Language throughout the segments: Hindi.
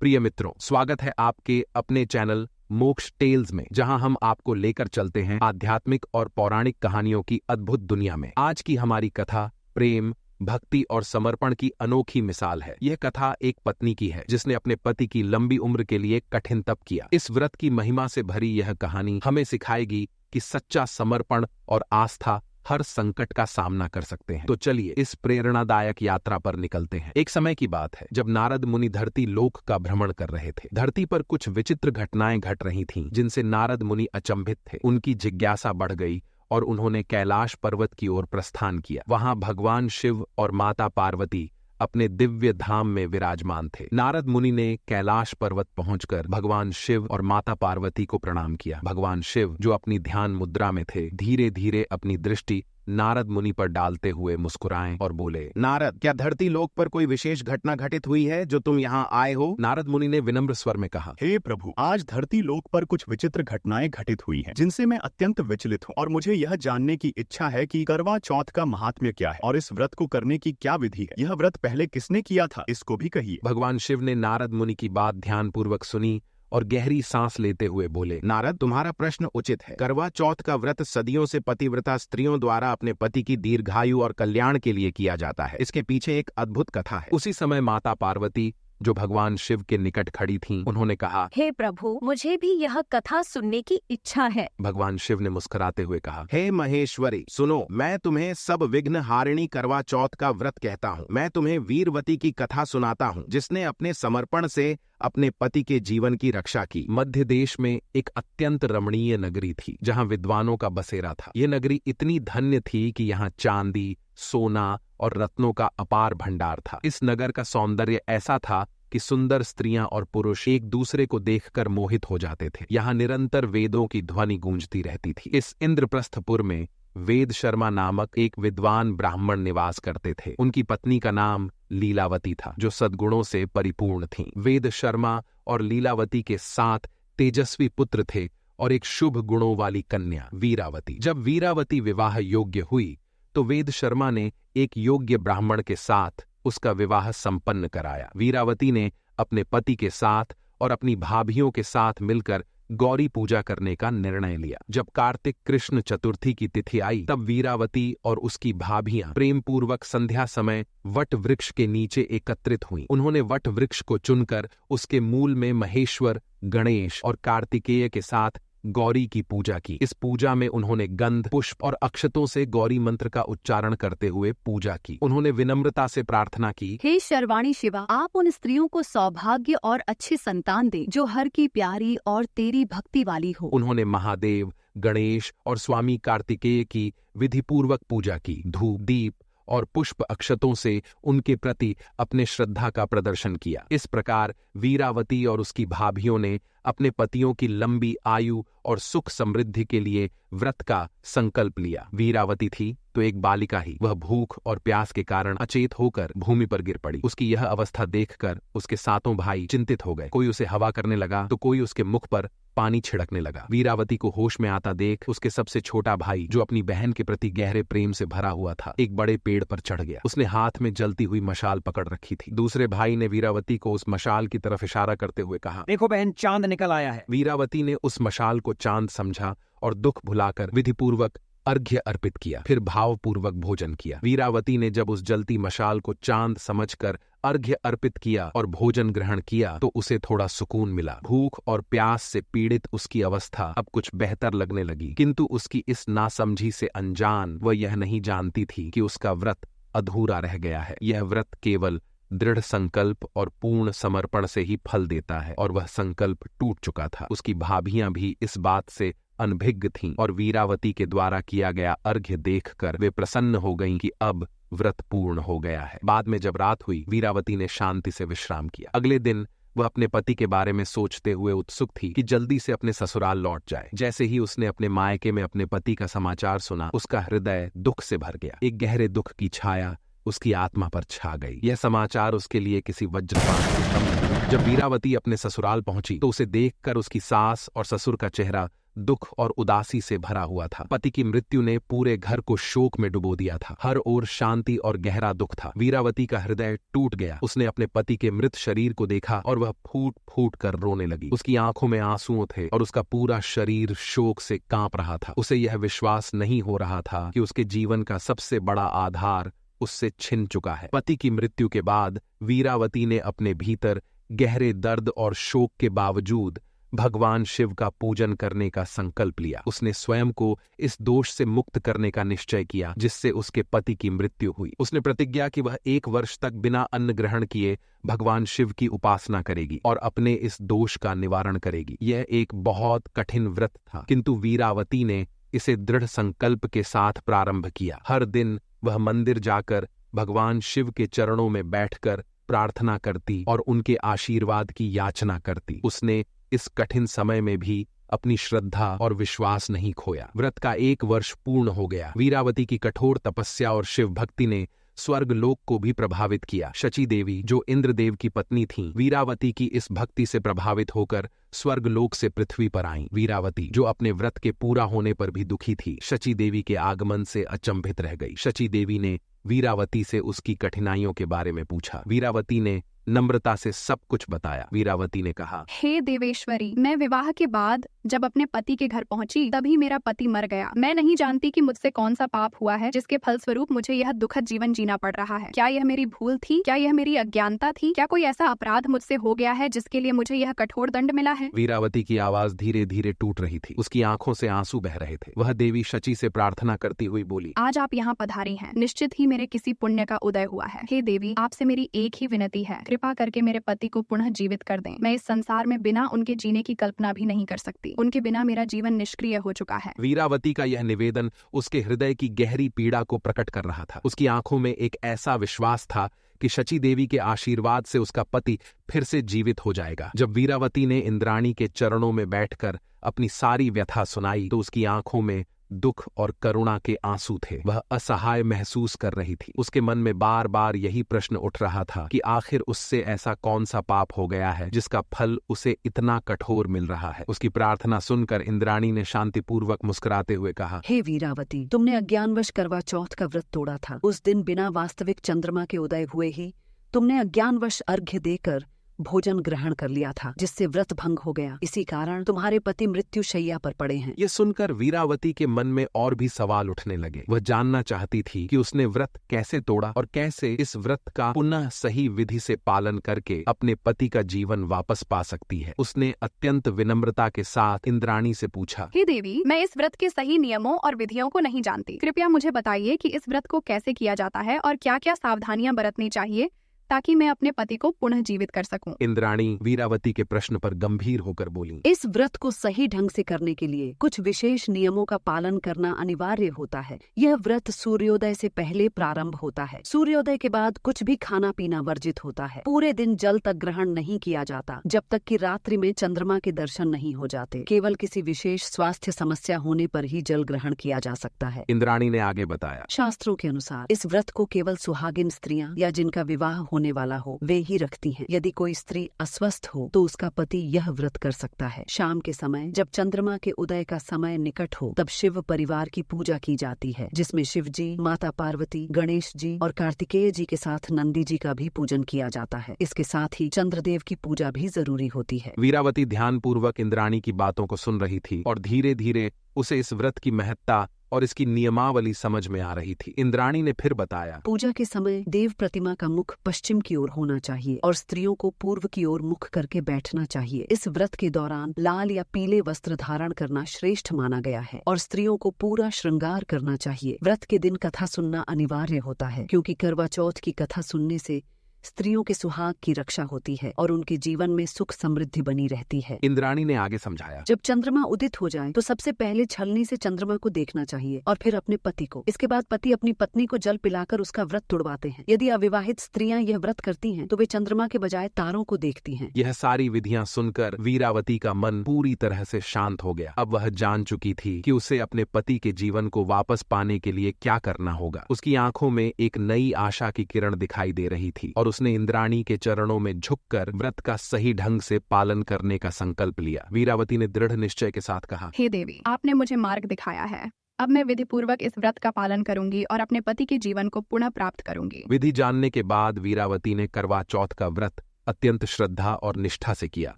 प्रिय मित्रों, स्वागत है आपके अपने चैनल मोक्ष टेल्स में, जहां हम आपको लेकर चलते हैं आध्यात्मिक और पौराणिक कहानियों की अद्भुत दुनिया में। आज की हमारी कथा प्रेम, भक्ति और समर्पण की अनोखी मिसाल है। यह कथा एक पत्नी की है जिसने अपने पति की लंबी उम्र के लिए कठिन तप किया। इस व्रत की महिमा से भरी यह कहानी हमें सिखाएगी कि सच्चा समर्पण और आस्था हर संकट का सामना कर सकते हैं। तो चलिए इस प्रेरणादायक यात्रा पर निकलते हैं। एक समय की बात है जब नारद मुनि धरती लोक का भ्रमण कर रहे थे। धरती पर कुछ विचित्र घटनाएं घट रही थीं, जिनसे नारद मुनि अचंभित थे। उनकी जिज्ञासा बढ़ गई और उन्होंने कैलाश पर्वत की ओर प्रस्थान किया। वहां भगवान शिव और माता पार्वती अपने दिव्य धाम में विराजमान थे। नारद मुनि ने कैलाश पर्वत पहुंचकर भगवान शिव और माता पार्वती को प्रणाम किया। भगवान शिव, जो अपनी ध्यान मुद्रा में थे, धीरे धीरे अपनी दृष्टि नारद मुनि पर डालते हुए मुस्कुराए और बोले, नारद, क्या धरती लोक पर कोई विशेष घटना घटित हुई है जो तुम यहाँ आए हो? नारद मुनि ने विनम्र स्वर में कहा, हे प्रभु, आज धरती लोक पर कुछ विचित्र घटनाएं घटित हुई हैं, जिनसे मैं अत्यंत विचलित हूँ और मुझे यह जानने की इच्छा है कि करवा चौथ का महात्म्य क्या है और इस व्रत को करने की क्या विधि है। यह व्रत पहले किसने किया था, इसको भी कहिए। भगवान शिव ने नारद मुनि की बात ध्यानपूर्वक सुनी और गहरी सांस लेते हुए बोले, नारद, तुम्हारा प्रश्न उचित है। करवा चौथ का व्रत सदियों से पतिव्रता स्त्रियों द्वारा अपने पति की दीर्घायु और कल्याण के लिए किया जाता है। इसके पीछे एक अद्भुत कथा है। उसी समय माता पार्वती, जो भगवान शिव के निकट खड़ी थीं, उन्होंने कहा, हे प्रभु, मुझे भी यह कथा सुनने की इच्छा है। भगवान शिव ने मुस्कुराते हुए कहा, हे महेश्वरी, सुनो, मैं तुम्हें सब विघ्न हारिणी करवा चौथ का व्रत कहता हूँ। मैं तुम्हें वीरवती की कथा सुनाता हूँ, जिसने अपने समर्पण से अपने पति के जीवन की रक्षा की। मध्य देश में एक अत्यंत रमणीय नगरी थी, जहां विद्वानों का बसेरा था। यह नगरी इतनी धन्य थी कि यहाँ चांदी, सोना और रत्नों का अपार भंडार था। इस नगर का सौंदर्य ऐसा था कि सुंदर स्त्रियां और पुरुष एक दूसरे को देखकर मोहित हो जाते थे। यहाँ निरंतर वेदों की ध्वनि गूंजती रहती थी। इस इंद्रप्रस्थपुर में वेद शर्मा नामक एक विद्वान ब्राह्मण निवास करते थे। उनकी पत्नी का नाम लीलावती था, जो सद्गुणों से परिपूर्ण थीं। वेद शर्मा और लीलावती के 7 तेजस्वी पुत्र थे और एक शुभ गुणों वाली कन्या वीरावती। जब वीरावती विवाह योग्य हुई तो वेद शर्मा ने एक योग्य ब्राह्मण के साथ उसका विवाह संपन्न कराया। वीरावती ने अपने पति के साथ और अपनी भाभियों के साथ मिलकर गौरी पूजा करने का निर्णय लिया। जब कार्तिक कृष्ण चतुर्थी की तिथि आई, तब वीरावती और उसकी भाभियां प्रेम पूर्वक संध्या समय वट वृक्ष के नीचे एकत्रित हुईं। उन्होंने वट वृक्ष को चुनकर उसके मूल में महेश्वर, गणेश और कार्तिकेय के साथ गौरी की पूजा की। इस पूजा में उन्होंने गंध, पुष्प और अक्षतों से गौरी मंत्र का उच्चारण करते हुए पूजा की। उन्होंने विनम्रता से प्रार्थना की, हे शर्वाणी शिवा, आप उन स्त्रियों को सौभाग्य और अच्छी संतान दे जो हर की प्यारी और तेरी भक्ति वाली हो। उन्होंने महादेव, गणेश और स्वामी कार्तिकेय की विधिपूर्वक पूजा की। धूप, दीप और पुष्प अक्षतों से उनके प्रति अपने श्रद्धा का प्रदर्शन किया। इस प्रकार वीरावती और उसकी भाभियों ने अपने पतियों की लंबी आयु और सुख समृद्धि के लिए व्रत का संकल्प लिया। वीरावती थी तो एक बालिका ही। वह भूख और प्यास के कारण अचेत होकर भूमि पर गिर पड़ी। उसकी यह अवस्था देखकर उसके 7 भाई चिंतित हो गए। कोई उसे हवा करने लगा तो कोई उसके मुख पर पानी छिड़कने लगा। वीरावती को होश में आता देख उसके सबसे छोटा भाई, जो अपनी बहन के प्रति गहरे प्रेम से भरा हुआ था, एक बड़े पेड़ पर चढ़ गया। उसने हाथ में जलती हुई मशाल पकड़ रखी थी। दूसरे भाई ने वीरावती को उस मशाल की तरफ इशारा करते हुए कहा, देखो बहन, चांद निकल आया है। वीरावती ने उस मशाल को चांद समझा और दुख भुलाकर विधिपूर्वक अर्घ्य अर्पित किया, फिर भावपूर्वक भोजन किया। वीरावती ने जब उस जलती मशाल को चांद समझकर अर्घ्य अर्पित किया और भोजन ग्रहण किया तो उसे थोड़ा सुकून मिला। भूख और प्यास से पीड़ित उसकी अवस्था अब कुछ बेहतर लगने लगी, किंतु उसकी इस नासमझी से अनजान वह यह नहीं जानती थी कि उसका व्रत अधूरा रह गया है। यह व्रत केवल दृढ़ संकल्प और पूर्ण समर्पण से ही फल देता है, और वह संकल्प टूट चुका था। उसकी भाभियां भी इस बात से अनभिज्ञ थीं और वीरावती के द्वारा किया गया अर्घ्य देखकर वे प्रसन्न हो गईं कि अब व्रत पूर्ण हो गया है। बाद में जब रात हुई, वीरावती ने शांति से विश्राम किया। अगले दिन वह अपने पति के बारे में सोचते हुए उत्सुक थी कि जल्दी से अपने ससुराल लौट जाए। जैसे ही उसने अपने मायके में अपने पति का समाचार सुना, उसका हृदय दुख से भर गया। एक गहरे दुख की छाया उसकी आत्मा पर छा गई। यह समाचार उसके लिए किसी वज्रपात से कम नहीं। जब वीरावती अपने ससुराल पहुंची तो उसे देखकर उसकी सास और ससुर का चेहरा दुख और उदासी से भरा हुआ था। पति की मृत्यु ने पूरे घर को शोक में डुबो दिया था। हर ओर शांति और गहरा दुख था। वीरावती का हृदय टूट गया। उसने अपने पति के मृत शरीर को देखा और वह फूट फूट कर रोने लगी। उसकी आंखों में आंसू थे और उसका पूरा शरीर शोक से कांप रहा था। उसे यह विश्वास नहीं हो रहा था कि उसके जीवन का सबसे बड़ा आधार उससे छिन चुका है। पति की मृत्यु के बाद वीरावती ने अपने भीतर गहरे दर्द और शोक के बावजूद भगवान शिव का पूजन करने का संकल्प लिया। उसने स्वयं को इस दोष से मुक्त करने का निश्चय किया जिससे उसके पति की मृत्यु हुई। उसने प्रतिज्ञा कि वह 1 वर्ष तक बिना अन्न ग्रहण किए भगवान शिव की उपासना करेगी और अपने इस दोष का निवारण करेगी। यह एक बहुत कठिन व्रत था, किंतु वीरावती ने इसे दृढ़ संकल्प के साथ प्रारंभ किया। हर दिन वह मंदिर जाकर भगवान शिव के चरणों में बैठकर प्रार्थना करती और उनके आशीर्वाद की याचना करती। उसने इस कठिन समय में भी अपनी श्रद्धा और विश्वास नहीं खोया। व्रत का 1 वर्ष पूर्ण हो गया। वीरावती की कठोर तपस्या और शिव भक्ति ने स्वर्ग लोक को भी प्रभावित किया। शची देवी, जो इंद्रदेव की पत्नी थीं, वीरावती की इस भक्ति से प्रभावित होकर स्वर्ग लोक से पृथ्वी पर आईं। वीरावती, जो अपने व्रत के पूरा होने पर भी दुखी थी, शची देवी के आगमन से अचंभित रह गई। शची देवी ने वीरावती से उसकी कठिनाइयों के बारे में पूछा। वीरावती ने नम्रता से सब कुछ बताया। वीरावती ने कहा, हे देवेश्वरी, मैं विवाह के बाद जब अपने पति के घर पहुंची तभी मेरा पति मर गया। मैं नहीं जानती कि मुझसे कौन सा पाप हुआ है जिसके फलस्वरूप मुझे यह दुखद जीवन जीना पड़ रहा है। क्या यह मेरी भूल थी? क्या यह मेरी अज्ञानता थी? क्या कोई ऐसा अपराध मुझसे हो गया है जिसके लिए मुझे यह कठोर दंड मिला है? वीरावती की आवाज धीरे धीरे टूट रही थी। उसकी आंखों से आंसू बह रहे थे। वह देवी शची से प्रार्थना करती हुई बोली, आज आप यहाँ पधारी हैं, निश्चित ही मेरे किसी पुण्य का उदय हुआ है। हे देवी, आपसे मेरी एक ही विनती है, कृपा करके मेरे पति को पुनः जीवित कर दें। मैं इस संसार में बिना उनके जीने की कल्पना भी नहीं कर सकती। उनके बिना मेरा जीवन निष्क्रिय हो चुका है। वीरावती का यह निवेदन उसके हृदय की गहरी पीड़ा को प्रकट कर रहा था। उसकी आंखों में एक ऐसा विश्वास था कि शची देवी के आशीर्वाद से उसका पति फिर से जीवित हो जाएगा। जब वीरावती ने इंद्राणी के चरणों में बैठकर अपनी सारी व्यथा सुनाई तो उसकी आंखों में दुख और करुणा के आंसू थे। वह असहाय महसूस कर रही थी। उसके मन में बार बार यही प्रश्न उठ रहा था कि आखिर उससे ऐसा कौन सा पाप हो गया है जिसका फल उसे इतना कठोर मिल रहा है। उसकी प्रार्थना सुनकर इंद्राणी ने शांतिपूर्वक मुस्कुराते हुए कहा, हे वीरावती, तुमने अज्ञानवश करवा चौथ का व्रत तोड़ा था। उस दिन बिना वास्तविक चंद्रमा के उदय हुए ही तुमने अज्ञानवश अर्घ्य देकर भोजन ग्रहण कर लिया था, जिससे व्रत भंग हो गया। इसी कारण तुम्हारे पति मृत्यु शैया पर पड़े हैं। ये सुनकर वीरावती के मन में और भी सवाल उठने लगे। वह जानना चाहती थी कि उसने व्रत कैसे तोड़ा और कैसे इस व्रत का पुनः सही विधि से पालन करके अपने पति का जीवन वापस पा सकती है। उसने अत्यंत विनम्रता के साथ इंद्राणी से पूछा, हे देवी, मैं इस व्रत के सही नियमों और विधियों को नहीं जानती। कृपया मुझे बताइए कि इस व्रत को कैसे किया जाता है और क्या क्या सावधानियां बरतनी चाहिए ताकि मैं अपने पति को पुनः जीवित कर सकूं। इंद्राणी वीरावती के प्रश्न पर गंभीर होकर बोली, इस व्रत को सही ढंग से करने के लिए कुछ विशेष नियमों का पालन करना अनिवार्य होता है। यह व्रत सूर्योदय से पहले प्रारंभ होता है। सूर्योदय के बाद कुछ भी खाना पीना वर्जित होता है। पूरे दिन जल तक ग्रहण नहीं किया जाता जब तक कि रात्रि में चंद्रमा के दर्शन नहीं हो जाते। केवल किसी विशेष स्वास्थ्य समस्या होने पर ही जल ग्रहण किया जा सकता है। इंद्राणी ने आगे बताया, शास्त्रों के अनुसार इस व्रत को केवल सुहागिन स्त्रियां या जिनका विवाह होने वाला हो वे ही रखती हैं। यदि कोई स्त्री अस्वस्थ हो तो उसका पति यह व्रत कर सकता है। शाम के समय जब चंद्रमा के उदय का समय निकट हो तब शिव परिवार की पूजा की जाती है, जिसमें शिव जी, माता पार्वती, गणेश जी और कार्तिकेय जी के साथ नंदी जी का भी पूजन किया जाता है। इसके साथ ही चंद्रदेव की पूजा भी जरूरी होती है। वीरावती ध्यानपूर्वक इंद्राणी की बातों को सुन रही थी और धीरे धीरे उसे इस व्रत की महत्ता और इसकी नियमावली समझ में आ रही थी। इंद्राणी ने फिर बताया, पूजा के समय देव प्रतिमा का मुख पश्चिम की ओर होना चाहिए और स्त्रियों को पूर्व की ओर मुख करके बैठना चाहिए। इस व्रत के दौरान लाल या पीले वस्त्र धारण करना श्रेष्ठ माना गया है और स्त्रियों को पूरा श्रृंगार करना चाहिए। व्रत के दिन कथा सुनना अनिवार्य होता है, क्योंकि करवा चौथ की कथा सुनने से स्त्रियों के सुहाग की रक्षा होती है और उनके जीवन में सुख समृद्धि बनी रहती है। इंद्राणी ने आगे समझाया, जब चंद्रमा उदित हो जाए तो सबसे पहले छलनी से चंद्रमा को देखना चाहिए और फिर अपने पति को। इसके बाद पति अपनी पत्नी को जल पिलाकर उसका व्रत तुड़वाते हैं। यदि अविवाहित स्त्रियां यह व्रत करती हैं तो वे चंद्रमा के बजाय तारों को देखती हैं। यह सारी विधियां सुनकर वीरावती का मन पूरी तरह से शांत हो गया। अब वह जान चुकी थी कि उसे अपने पति के जीवन को वापस पाने के लिए क्या करना होगा। उसकी आंखों में एक नई आशा की किरण दिखाई दे रही थी और उसने इंद्राणी के चरणों में झुककर व्रत का सही ढंग से पालन करने का संकल्प लिया। वीरावती ने दृढ़ निश्चय के साथ कहा, हे देवी, आपने मुझे मार्ग दिखाया है। अब मैं विधि पूर्वक इस व्रत का पालन करूंगी और अपने पति के जीवन को पुनः प्राप्त करूंगी। विधि जानने के बाद वीरावती ने करवा चौथ का व्रत अत्यंत श्रद्धा और निष्ठा से किया।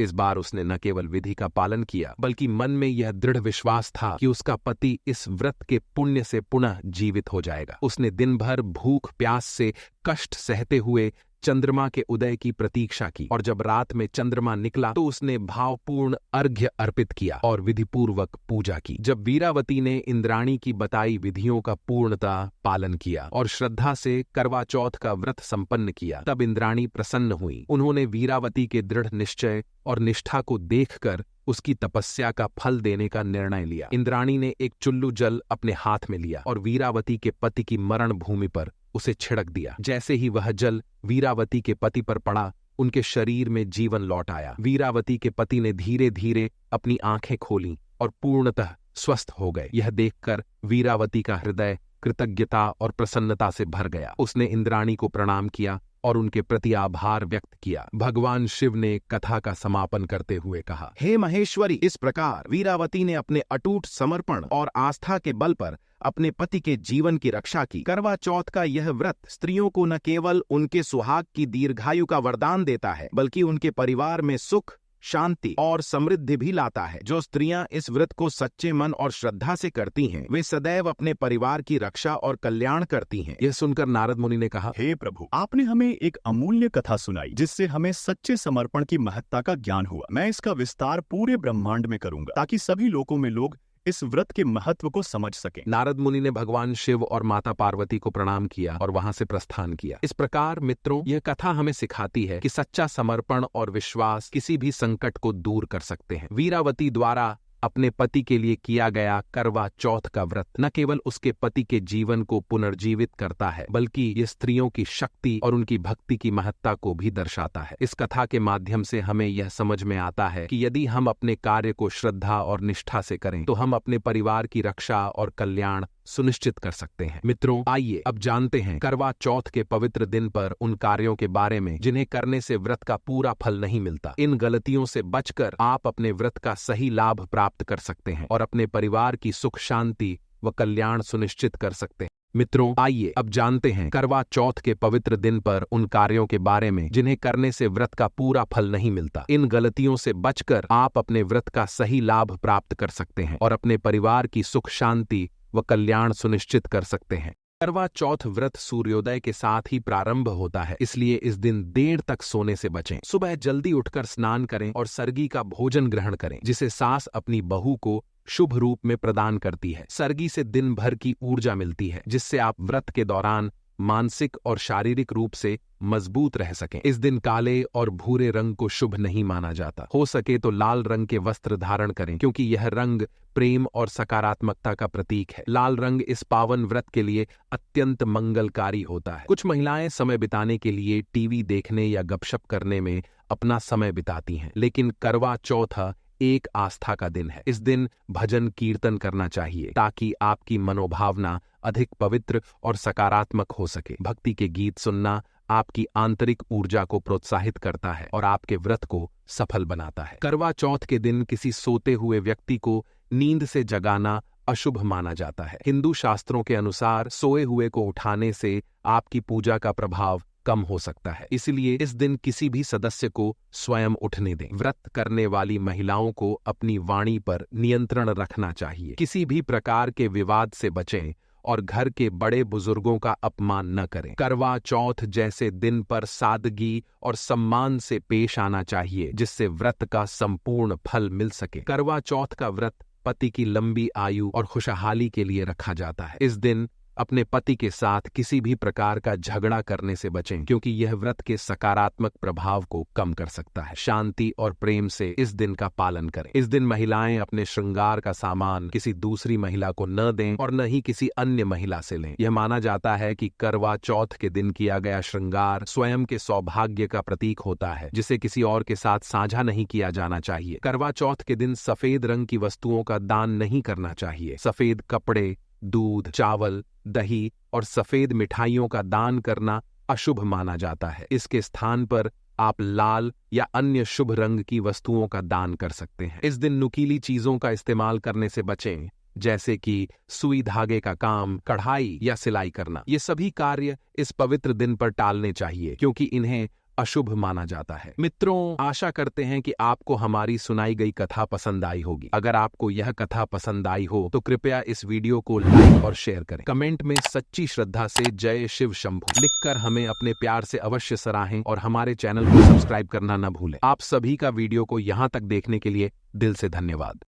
इस बार उसने न केवल विधि का पालन किया, बल्कि मन में यह दृढ़ विश्वास था कि उसका पति इस व्रत के पुण्य से पुनः जीवित हो जाएगा। उसने दिन भर भूख प्यास से कष्ट सहते हुए चंद्रमा के उदय की प्रतीक्षा की, और जब रात में चंद्रमा निकला तो उसने भावपूर्ण अर्घ्य अर्पित किया और विधिपूर्वक पूजा की। जब वीरावती ने इंद्राणी की बताई विधियों का पूर्णतः पालन किया और श्रद्धा से करवा चौथ का व्रत संपन्न किया, तब इंद्राणी प्रसन्न हुई। उन्होंने वीरावती के दृढ़ निश्चय और निष्ठा को देखकर उसकी तपस्या का फल देने का निर्णय लिया। इंद्राणी ने एक चुल्लू जल अपने हाथ में लिया और वीरावती के पति की मरण भूमि पर उसे छिड़क दिया। जैसे ही वह जल वीरावती के पति पर पड़ा, उनके शरीर में जीवन लौट आया। वीरावती के पति ने धीरे धीरे अपनी आंखें खोलीं और पूर्णतः स्वस्थ हो गए। यह देखकर वीरावती का हृदय कृतज्ञता और प्रसन्नता से भर गया। उसने इंद्राणी को प्रणाम किया और उनके प्रति आभार व्यक्त किया। भगवान शिव ने कथा का समापन करते हुए कहा, हे महेश्वरी, इस प्रकार वीरावती ने अपने अटूट समर्पण और आस्था के बल पर अपने पति के जीवन की रक्षा की। करवा चौथ का यह व्रत स्त्रियों को न केवल उनके सुहाग की दीर्घायु का वरदान देता है, बल्कि उनके परिवार में सुख, शांति और समृद्धि भी लाता है। जो स्त्रियां इस व्रत को सच्चे मन और श्रद्धा से करती हैं, वे सदैव अपने परिवार की रक्षा और कल्याण करती हैं। यह सुनकर नारद मुनि ने कहा, हे प्रभु, आपने हमें एक अमूल्य कथा सुनाई जिससे हमें सच्चे समर्पण की महत्ता का ज्ञान हुआ। मैं इसका विस्तार पूरे ब्रह्मांड में करूंगा ताकि सभी लोगों में लोग इस व्रत के महत्व को समझ सकें। नारद मुनि ने भगवान शिव और माता पार्वती को प्रणाम किया और वहां से प्रस्थान किया। इस प्रकार मित्रों, यह कथा हमें सिखाती है कि सच्चा समर्पण और विश्वास किसी भी संकट को दूर कर सकते हैं। वीरावती द्वारा अपने पति के लिए किया गया करवा चौथ का व्रत न केवल उसके पति के जीवन को पुनर्जीवित करता है, बल्कि ये स्त्रियों की शक्ति और उनकी भक्ति की महत्ता को भी दर्शाता है। इस कथा के माध्यम से हमें यह समझ में आता है कि यदि हम अपने कार्य को श्रद्धा और निष्ठा से करें तो हम अपने परिवार की रक्षा और कल्याण सुनिश्चित कर सकते हैं। मित्रों, आइए अब जानते हैं करवा चौथ के पवित्र दिन पर उन कार्यों के बारे में जिन्हें करने से व्रत का पूरा फल नहीं मिलता। इन गलतियों से बचकर आप अपने व्रत का सही लाभ प्राप्त कर सकते हैं और अपने परिवार की सुख शांति व कल्याण सुनिश्चित कर सकते हैं। मित्रों, आइए अब जानते हैं करवा चौथ के पवित्र दिन पर उन कार्यों के बारे में जिन्हें करने से व्रत का पूरा फल नहीं मिलता। इन गलतियों से बचकर आप अपने व्रत का सही लाभ प्राप्त कर सकते हैं और अपने परिवार की सुख शांति व कल्याण सुनिश्चित कर सकते हैं। करवा चौथ व्रत सूर्योदय के साथ ही प्रारंभ होता है, इसलिए इस दिन देर तक सोने से बचें। सुबह जल्दी उठकर स्नान करें और सर्गी का भोजन ग्रहण करें, जिसे सास अपनी बहू को शुभ रूप में प्रदान करती है। सर्गी से दिन भर की ऊर्जा मिलती है, जिससे आप व्रत के दौरान मानसिक और शारीरिक रूप से मजबूत रह सकें। इस दिन काले और भूरे रंग को शुभ नहीं माना जाता। हो सके तो लाल रंग के वस्त्र धारण करें, क्योंकि यह रंग प्रेम और सकारात्मकता का प्रतीक है। लाल रंग इस पावन व्रत के लिए अत्यंत मंगलकारी होता है। कुछ महिलाएं समय बिताने के लिए टीवी देखने या गपशप करने में अपना समय बिताती हैं, लेकिन करवा चौथ एक आस्था का दिन है। इस दिन भजन कीर्तन करना चाहिए ताकि आपकी मनोभावना अधिक पवित्र और सकारात्मक हो सके। भक्ति के गीत सुनना आपकी आंतरिक ऊर्जा को प्रोत्साहित करता है और आपके व्रत को सफल बनाता है। करवा चौथ के दिन किसी सोते हुए व्यक्ति को नींद से जगाना अशुभ माना जाता है। हिंदू शास्त्रों के अनुसार सोए हुए को उठाने से आपकी पूजा का प्रभाव कम हो सकता है, इसलिए इस दिन किसी भी सदस्य को स्वयं उठने दें। व्रत करने वाली महिलाओं को अपनी वाणी पर नियंत्रण रखना चाहिए। किसी भी प्रकार के विवाद से बचें और घर के बड़े बुजुर्गों का अपमान न करें। करवा चौथ जैसे दिन पर सादगी और सम्मान से पेश आना चाहिए, जिससे व्रत का संपूर्ण फल मिल सके। करवा चौथ का व्रत पति की लंबी आयु और खुशहाली के लिए रखा जाता है। इस दिन अपने पति के साथ किसी भी प्रकार का झगड़ा करने से बचें, क्योंकि यह व्रत के सकारात्मक प्रभाव को कम कर सकता है। शांति और प्रेम से इस दिन का पालन करें। इस दिन महिलाएं अपने श्रृंगार का सामान किसी दूसरी महिला को न दें और न ही किसी अन्य महिला से लें। यह माना जाता है कि करवा चौथ के दिन किया गया श्रृंगार स्वयं के सौभाग्य का प्रतीक होता है, जिसे किसी और के साथ साझा नहीं किया जाना चाहिए। करवा चौथ के दिन सफेद रंग की वस्तुओं का दान नहीं करना चाहिए। सफेद कपड़े, दूध, चावल, दही और सफेद मिठाइयों का दान करना अशुभ माना जाता है। इसके स्थान पर आप लाल या अन्य शुभ रंग की वस्तुओं का दान कर सकते हैं। इस दिन नुकीली चीजों का इस्तेमाल करने से बचें, जैसे कि सुई धागे का काम, कढ़ाई या सिलाई करना। ये सभी कार्य इस पवित्र दिन पर टालने चाहिए क्योंकि इन्हें अशुभ माना जाता है। मित्रों, आशा करते हैं कि आपको हमारी सुनाई गई कथा पसंद आई होगी। अगर आपको यह कथा पसंद आई हो तो कृपया इस वीडियो को लाइक और शेयर करें। कमेंट में सच्ची श्रद्धा से जय शिव शंभू लिखकर हमें अपने प्यार से अवश्य सराहें और हमारे चैनल को सब्सक्राइब करना न भूलें। आप सभी का वीडियो को यहाँ तक देखने के लिए दिल से धन्यवाद।